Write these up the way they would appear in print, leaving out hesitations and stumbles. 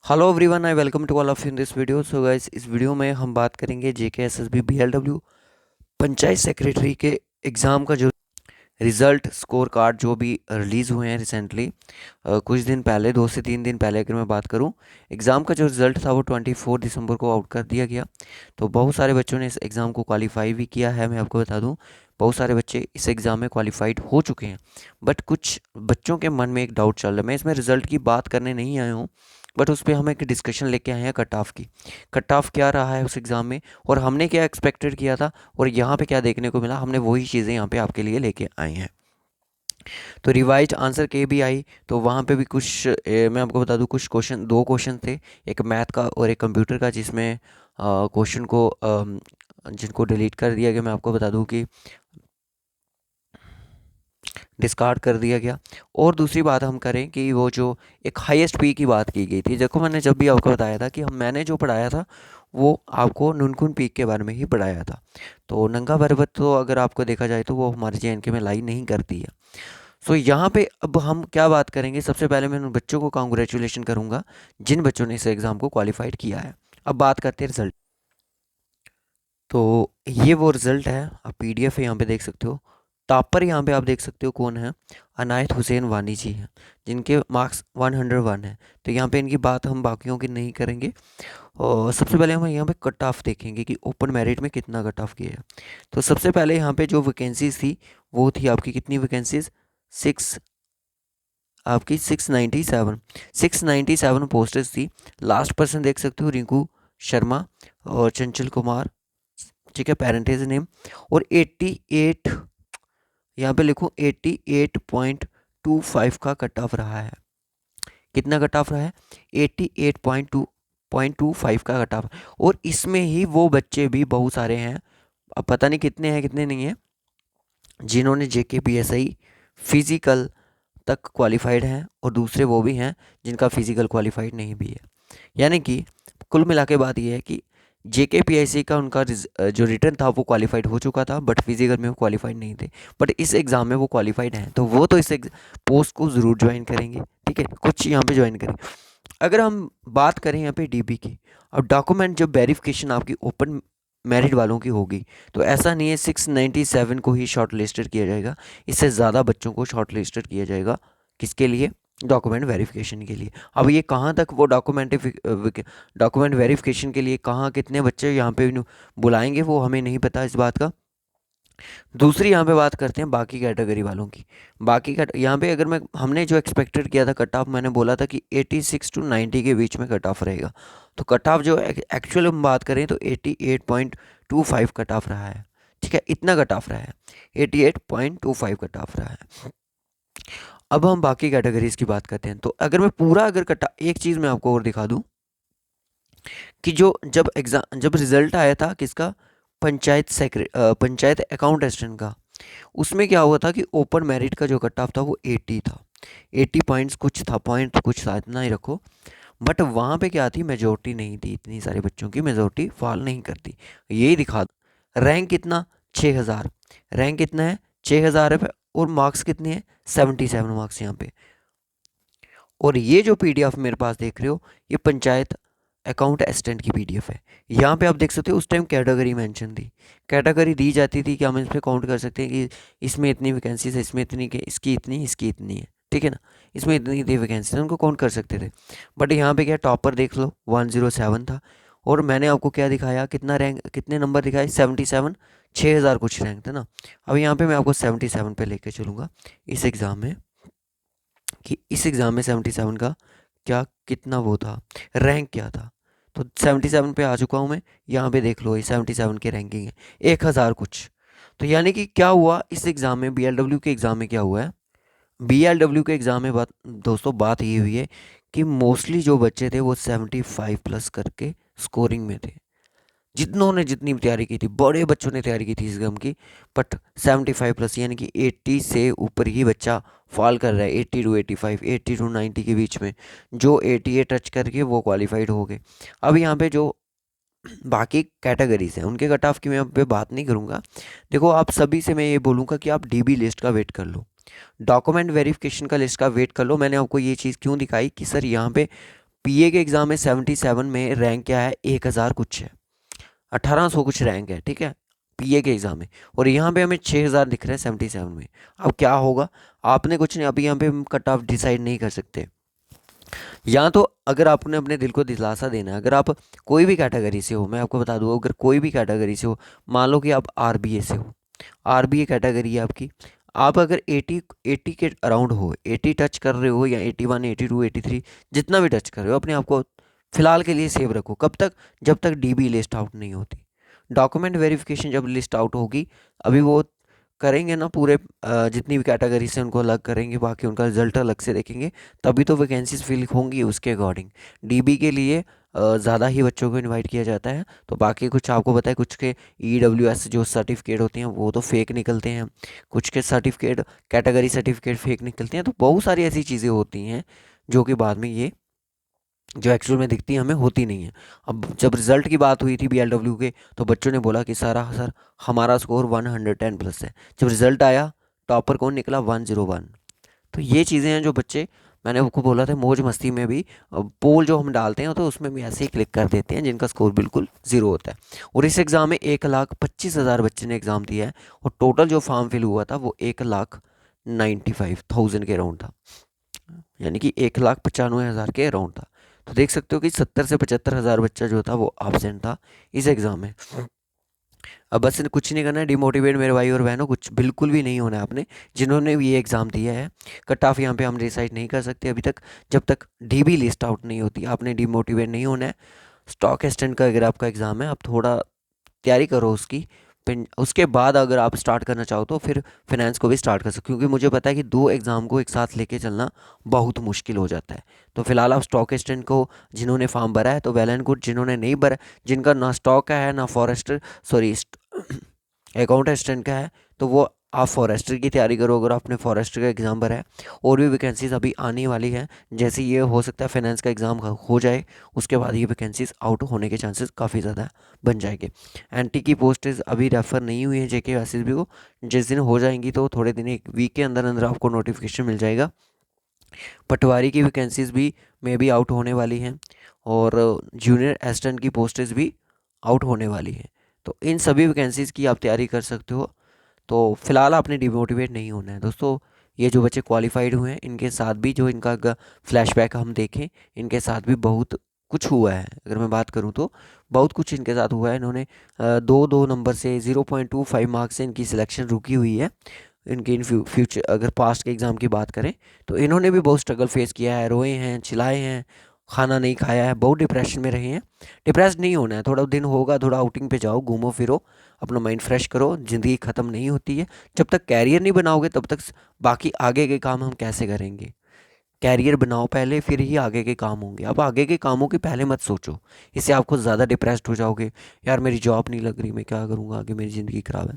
Hello everyone, I welcome to all of you in this video. So guys, इस video में हम बात करेंगे JK SSB BLW panchayat secretary के एग्ज़ाम का जो रिज़ल्ट स्कोर कार्ड जो भी रिलीज़ हुए हैं रिसेंटली, कुछ दिन पहले, 2 से 3 दिन पहले अगर मैं बात करूं, एग्ज़ाम का जो रिज़ल्ट था वो 24 दिसंबर को आउट कर दिया गया। तो बहुत सारे बच्चों ने इस एग्ज़ाम को क्वालिफाई भी किया है। मैं आपको बता दूं, बहुत सारे बच्चे इस एग्ज़ाम में क्वालिफाइड हो चुके हैं। बट कुछ बच्चों के मन में एक डाउट चल रहा है। मैं इसमें रिज़ल्ट की बात करने नहीं आया हूँ, बट उस पर हम एक डिस्कशन लेके आए हैं कट ऑफ की। कट ऑफ क्या रहा है उस एग्ज़ाम में, और हमने क्या एक्सपेक्टेड किया था, और यहाँ पे क्या देखने को मिला। हमने वही चीज़ें यहाँ पे आपके लिए लेके आए हैं। तो रिवाइज आंसर के भी आई, तो वहाँ पे भी कुछ मैं आपको बता दूँ, कुछ क्वेश्चन, दो क्वेश्चन थे, एक मैथ का और एक कंप्यूटर का, जिसमें क्वेश्चन को जिनको डिलीट कर दिया गया। मैं आपको बता दूँ कि डिस्कार्ड कर दिया गया। और दूसरी बात हम करें कि वो जो एक हाईएस्ट पी की बात की गई थी, देखो मैंने जब भी आपको बताया था कि मैंने जो पढ़ाया था वो आपको नुनकुन पीक के बारे में ही पढ़ाया था। तो नंगा पर्वत तो अगर आपको देखा जाए तो वो हमारे जेएनके में लाई नहीं करती है। सो यहाँ पे अब हम क्या बात करेंगे, सबसे पहले मैं उन बच्चों को कांग्रेचुलेशन करूँगा जिन बच्चों ने इस एग्ज़ाम को क्वालिफाइड किया है। अब बात करते हैं रिजल्ट। तो ये वो रिज़ल्ट है, आप पीडीएफ है यहाँ पे देख सकते हो। टॉपर यहाँ पे आप देख सकते हो कौन है, अनायत हुसैन वानी जी हैं, जिनके मार्क्स 101 है। तो यहाँ पे इनकी बात हम बाकियों की नहीं करेंगे। और सबसे पहले हम यहाँ पे कट ऑफ देखेंगे कि ओपन मेरिट में कितना कट ऑफ किया है। तो सबसे पहले यहाँ पे जो वैकेंसीज थी वो थी आपकी कितनी वैकेंसीज, सिक्स, आपकी 697 पोस्टर्स थी। लास्ट पर्सन देख सकते हो रिंकू शर्मा और चंचल कुमार, ठीक है, पेरेंटेज नेम। और 88, यहाँ पे लिखूँ 88.25 का कट ऑफ रहा है। कितना कट ऑफ रहा है, 88.25 का कट ऑफ। और इसमें ही वो बच्चे भी बहुत सारे हैं, अब पता नहीं कितने हैं कितने नहीं हैं, जिन्होंने जेके पीएसआई फिजिकल तक क्वालिफाइड हैं, और दूसरे वो भी हैं जिनका फिजिकल क्वालिफाइड नहीं भी है। यानी कि कुल मिला के बात यह है कि जेके पीआईसी का उनका जो रिटर्न था वो क्वालिफाइड हो चुका था, बट फिजिकल में वो क्वालिफाइड नहीं थे। बट इस एग्ज़ाम में वो क्वालिफाइड हैं, तो वो तो इस पोस्ट को ज़रूर ज्वाइन करेंगे। ठीक है, कुछ यहाँ पे ज्वाइन करेंगे। अगर हम बात करें यहाँ पे डीबी की, अब डॉक्यूमेंट जब वेरिफिकेशन आपकी ओपन मेरिट वालों की होगी, तो ऐसा नहीं है 697 को ही शॉर्ट लिस्टेड किया जाएगा, इससे ज़्यादा बच्चों को शॉर्ट लिस्टेड किया जाएगा। किसके लिए, डॉक्यूमेंट वेरिफिकेशन के लिए। अब ये कहाँ तक वो डॉक्यूमेंट वेरिफिकेशन के लिए कहाँ कितने बच्चे यहाँ पे बुलाएंगे वो हमें नहीं पता इस बात का। दूसरी यहाँ पे बात करते हैं बाकी कैटेगरी वालों की। यहाँ पे अगर मैं, हमने जो एक्सपेक्टेड किया था कट ऑफ, मैंने बोला था कि 86 टू 90 के बीच में कट ऑफ रहेगा। तो कट ऑफ जो एक्चुअल हम बात करें तो 88.25 कट ऑफ रहा है। ठीक है, इतना कट ऑफ रहा है, 88.25 कट ऑफ रहा है। अब हम बाकी कैटेगरीज की बात करते हैं। तो अगर मैं पूरा, अगर कटा, एक चीज़ मैं आपको और दिखा दूं कि जो जब रिजल्ट आया था किसका, पंचायत अकाउंट असिस्टेंट का, उसमें क्या हुआ था कि ओपन मेरिट का जो कट ऑफ था वो 80 था। 80 पॉइंट्स कुछ था, पॉइंट कुछ था, इतना ही रखो। बट वहाँ पे क्या थी, मेजोरिटी नहीं थी, इतनी सारे बच्चों की मेजोरिटी फॉल नहीं करती। यही दिखा। रैंक कितना, 6000, रैंक कितना है, 6000 है। और मार्क्स कितने हैं, 77 मार्क्स यहाँ पे। और ये जो पीडीएफ मेरे पास देख रहे हो, ये पंचायत अकाउंट असिस्टेंट की पीडीएफ है। यहाँ पे आप देख सकते हो उस टाइम कैटेगरी मेंशन थी, कैटेगरी दी जाती थी कि हम इस पर काउंट कर सकते हैं कि इसमें इतनी वैकेंसीज है, इसमें इतनी के, इसकी इतनी है, ठीक है ना, इसमें इतनी इतनी वैकेंसी, उनको काउंट कर सकते थे। बट यहाँ पे क्या, टॉपर देख लो 107 था। और मैंने आपको क्या दिखाया, कितना रैंक, कितने नंबर दिखाए, 77, 6000 कुछ रैंक था ना। अब यहाँ पे मैं आपको 77 पे लेके चलूँगा इस एग्ज़ाम में, कि इस एग्ज़ाम में 77 का क्या, कितना वो था, रैंक क्या था। तो 77 पे आ चुका हूँ मैं। यहाँ पे देख लो, ये 77 की रैंकिंग है, 1000 कुछ। तो यानी कि क्या हुआ इस एग्ज़ाम में, बीएलडब्ल्यू के एग्ज़ाम में क्या हुआ है, बीएलडब्ल्यू के एग्ज़ाम में बात, दोस्तों बात ये हुई है कि मोस्टली जो बच्चे थे वो 75 प्लस करके स्कोरिंग में थे। जितनों ने जितनी तैयारी की थी, बड़े बच्चों ने तैयारी की थी इस गम की, बट 75 प्लस यानी कि 80 से ऊपर ही बच्चा फॉल कर रहा है। 80 टू 85, 80 टू 90 के बीच में, जो 88 टच करके वो क्वालिफाइड हो गए। अब यहाँ पे जो बाकी कैटेगरीज हैं उनके कट ऑफ की मैं यहाँ पे बात नहीं करूँगा। देखो, आप सभी से मैं ये बोलूँगा कि आप डीबी लिस्ट का वेट कर लो, डॉक्यूमेंट वेरिफिकेशन का लिस्ट का वेट कर लो। मैंने आपको ये चीज़ क्यों दिखाई कि सर यहाँ पे पीए के एग्ज़ाम में 77 में रैंक क्या है, 1000 कुछ है, 1800 कुछ रैंक है, ठीक है, पीए के एग्ज़ाम में। और यहाँ पे हमें 6000 दिख रहा है 77 में। अब क्या होगा, आपने कुछ नहीं, अभी यहाँ पे हम कट ऑफ डिसाइड नहीं कर सकते। या तो अगर आपने अपने दिल को दिलासा देना है, अगर आप कोई भी कैटेगरी से हो, मैं आपको बता दूँ, अगर कोई भी कैटेगरी से हो, मान लो कि आप आरबीए से हो, आरबीए कैटेगरी है आपकी, आप अगर 80 के अराउंड हो, 80 टच कर रहे हो या 81 82 83 जितना भी टच कर रहे हो, अपने आप को फिलहाल के लिए सेव रखो। कब तक, जब तक डीबी लिस्ट आउट नहीं होती। डॉक्यूमेंट वेरिफिकेशन जब लिस्ट आउट होगी, अभी वो करेंगे ना पूरे, जितनी भी कैटेगरी से उनको अलग करेंगे, बाकी उनका रिजल्ट अलग से देखेंगे, तभी तो वैकेंसीज फिल होंगी उसके अकॉर्डिंग। डीबी के लिए ज़्यादा ही बच्चों को इनवाइट किया जाता है। तो बाकी कुछ आपको पता है, कुछ के ईडब्ल्यूएस जो सर्टिफिकेट होते हैं वो तो फेक निकलते हैं, कुछ के सर्टिफिकेट कैटेगरी सर्टिफिकेट फेक निकलते हैं। तो बहुत सारी ऐसी चीज़ें होती हैं जो कि बाद में ये जो एक्चुअल में दिखती है हमें होती नहीं है। अब जब रिज़ल्ट की बात हुई थी बीएलडब्ल्यू के, तो बच्चों ने बोला कि सारा सर हमारा स्कोर 110 प्लस है। जब रिज़ल्ट आया, टॉपर कौन निकला, 101। तो ये चीज़ें हैं जो बच्चे, मैंने आपको बोला था मौज मस्ती में भी पोल जो हम डालते हैं तो उसमें भी ऐसे ही क्लिक कर देते हैं जिनका स्कोर बिल्कुल ज़ीरो होता है। और इस एग्ज़ाम में 1,25,000 बच्चे ने एग्ज़ाम दिया है, और टोटल जो फॉर्म फिल हुआ था वो 1,95,000 के अराउंड था, यानी कि 1,95,000 के अराउंड था। तो देख सकते हो कि 70 से 75,000 बच्चा जो था वो एब्सेंट था इस एग्ज़ाम में। अब बस कुछ नहीं करना है डिमोटिवेट मेरे भाई और बहनों, कुछ बिल्कुल भी नहीं होना है आपने, जिन्होंने भी ये एग्ज़ाम दिया है। कट ऑफ यहाँ पे हम डिसाइड नहीं कर सकते अभी तक, जब तक डीबी लिस्ट आउट नहीं होती। आपने डिमोटिवेट नहीं होना है। स्टॉक एक्सटेंड का अगर आपका एग्ज़ाम है, आप थोड़ा तैयारी करो उसकी, फिर उसके बाद अगर आप स्टार्ट करना चाहो तो फिर फाइनेंस को भी स्टार्ट कर सकते हो, क्योंकि मुझे पता है कि दो एग्ज़ाम को एक साथ लेके चलना बहुत मुश्किल हो जाता है। तो फिलहाल आप स्टॉक एक्सटेंड को, जिन्होंने फॉर्म भरा है तो वेल एंड गुड, जिन्होंने नहीं भरा, जिनका ना स्टॉक का है ना फॉरेस्टर, सॉरी अकाउंट असिस्टेंट का है, तो वो आप फॉरेस्टर की तैयारी करो अगर आपने फॉरेस्टर का एग्ज़ाम भरा है। और भी वैकेंसीज अभी आने वाली हैं, जैसे ये हो सकता है फाइनेंस का एग्ज़ाम हो जाए, उसके बाद ये वैकेंसीज आउट होने के चांसेस काफ़ी ज़्यादा बन जाएंगे। एनटी की पोस्टेज अभी रेफ़र नहीं हुई है जेके एसएसबी को, जिस दिन हो जाएंगी तो थोड़े दिन, एक वीक के अंदर अंदर आपको नोटिफिकेशन मिल जाएगा। पटवारी की वैकेंसीज भी मे बी आउट होने वाली हैं, और जूनियर असिस्टेंट की पोस्टेज भी आउट होने वाली हैं। तो इन सभी वैकेंसीज़ की आप तैयारी कर सकते हो। तो फिलहाल आपने डिमोटिवेट नहीं होना है दोस्तों। ये जो बच्चे क्वालिफाइड हुए हैं, इनके साथ भी जो इनका फ्लैशबैक हम देखें, इनके साथ भी बहुत कुछ हुआ है। अगर मैं बात करूं तो बहुत कुछ इनके साथ हुआ है। इन्होंने दो दो नंबर से 0.25 मार्क्स से इनकी सिलेक्शन रुकी हुई है। इनके इन फ्यूचर अगर पास्ट के एग्ज़ाम की बात करें तो इन्होंने भी बहुत स्ट्रगल फेस किया है, रोए हैं, चिल्लाए हैं, खाना नहीं खाया है, बहुत डिप्रेशन में रहे हैं। डिप्रेस नहीं होना है, थोड़ा दिन होगा, थोड़ा आउटिंग पे जाओ, घूमो फिरो, अपना माइंड फ्रेश करो। ज़िंदगी ख़त्म नहीं होती है। जब तक कैरियर नहीं बनाओगे तब तक बाकी आगे के काम हम कैसे करेंगे। कैरियर बनाओ पहले, फिर ही आगे के काम होंगे। अब आगे के कामों के पहले मत सोचो, इससे आपको ज़्यादा डिप्रेस्ड हो जाओगे। यार मेरी जॉब नहीं लग रही, मैं क्या करूँगा आगे, मेरी ज़िंदगी ख़राब है।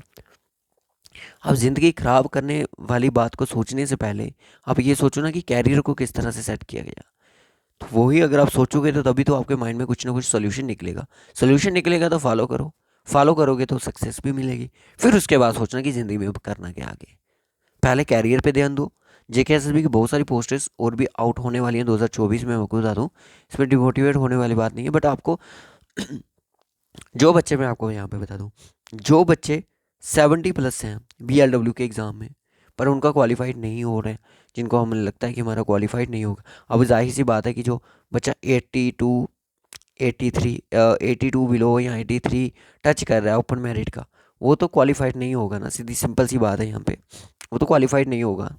अब ज़िंदगी ख़राब करने वाली बात को सोचने से पहले आप ये सोचो ना कि कैरियर को किस तरह से सेट किया गया। तो वही अगर आप सोचोगे तो तभी तो आपके माइंड में कुछ ना कुछ सोल्यूशन निकलेगा। सोल्यूशन निकलेगा तो फॉलो करो, फॉलो करोगे तो सक्सेस भी मिलेगी। फिर उसके बाद सोचना कि ज़िंदगी में करना क्या आगे। पहले कैरियर पे ध्यान दो। जेकेएसएसबी की बहुत सारी पोस्टेस और भी आउट होने वाली हैं 2024 में, मैं आपको बता दूँ। इसमें डिमोटिवेट होने वाली बात नहीं है, बट आपको जो बच्चे, मैं आपको यहाँ पे बता दूँ, जो बच्चे 70 प्लस हैं बीएलडब्ल्यू के एग्ज़ाम में, पर उनका क्वालिफाइड नहीं हो रहे हैं, जिनको हमें लगता है कि हमारा क्वालिफाइड नहीं होगा। अब जाहिर सी बात है कि जो बच्चा 82 83 82 बिलो या 83 टच कर रहा है ओपन मेरिट का, वो तो क्वालिफाइड नहीं होगा ना, सीधी सिंपल सी बात है यहाँ पे, वो तो क्वालिफाइड नहीं होगा।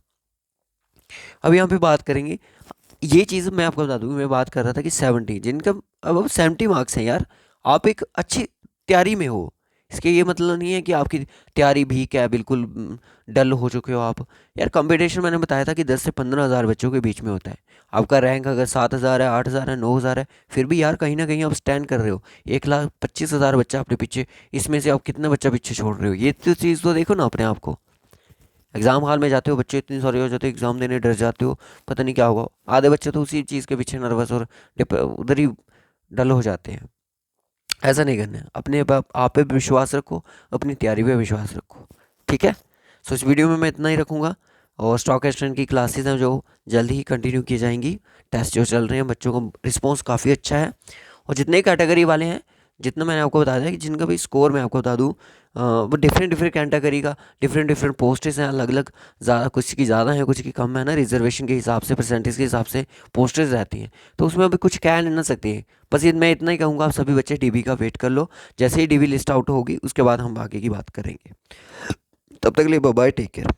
अब यहाँ पे बात करेंगे, ये चीज़ मैं आपको बता दूँ, मैं बात कर रहा था कि 70 जिनका, अब 70 मार्क्स हैं यार, आप एक अच्छी तैयारी में हो, इसके ये मतलब नहीं है कि आपकी तैयारी भी क्या है, बिल्कुल डल हो चुके हो आप। यार कंपटीशन मैंने बताया था कि 10 से 15,000 बच्चों के बीच में होता है। आपका रैंक अगर 7,000 है, 8,000 है, 9,000 है, फिर भी यार कहीं ना कहीं आप स्टैंड कर रहे हो। 1,25,000 बच्चा अपने पीछे, इसमें से आप कितना बच्चा पीछे छोड़ रहे हो, ये तो चीज़ तो देखो ना अपने आप को। एग्ज़ाम हॉल में जाते हो, बच्चे इतनी सारे हो जाते हो, एग्ज़ाम देने डर जाते हो, पता नहीं क्या होगा। आधे बच्चे तो उसी चीज़ के पीछे नर्वस और उधर ही डल हो जाते हैं। ऐसा नहीं करना है, अपने आप पे विश्वास रखो, अपनी तैयारी पे विश्वास रखो, ठीक है। सो इस वीडियो में मैं इतना ही रखूँगा। और स्टॉक एक्सटेंड की क्लासेस हैं जो जल्दी ही कंटिन्यू की जाएंगी। टेस्ट जो चल रहे हैं, बच्चों का रिस्पॉन्स काफ़ी अच्छा है। और जितने कैटेगरी वाले हैं, जितना मैंने आपको बताया था कि जिनका भी स्कोर मैं आपको बता दूं, वो डिफरेंट डिफरेंट कैटेगरी का डिफरेंट डिफरेंट पोस्टेज हैं अलग अलग। ज़्यादा कुछ की ज़्यादा है, कुछ की कम है ना, रिजर्वेशन के हिसाब से, परसेंटेज के हिसाब से पोस्टेज रहती हैं। तो उसमें अभी कुछ कह नहीं ना सकते हैं। बस ये मैं इतना ही कहूँगा, आप सभी बच्चे डीबी का वेट कर लो। जैसे ही डीबी लिस्ट आउट होगी उसके बाद हम आगे की बात करेंगे। तब तक के लिए बाय बाय, टेक केयर।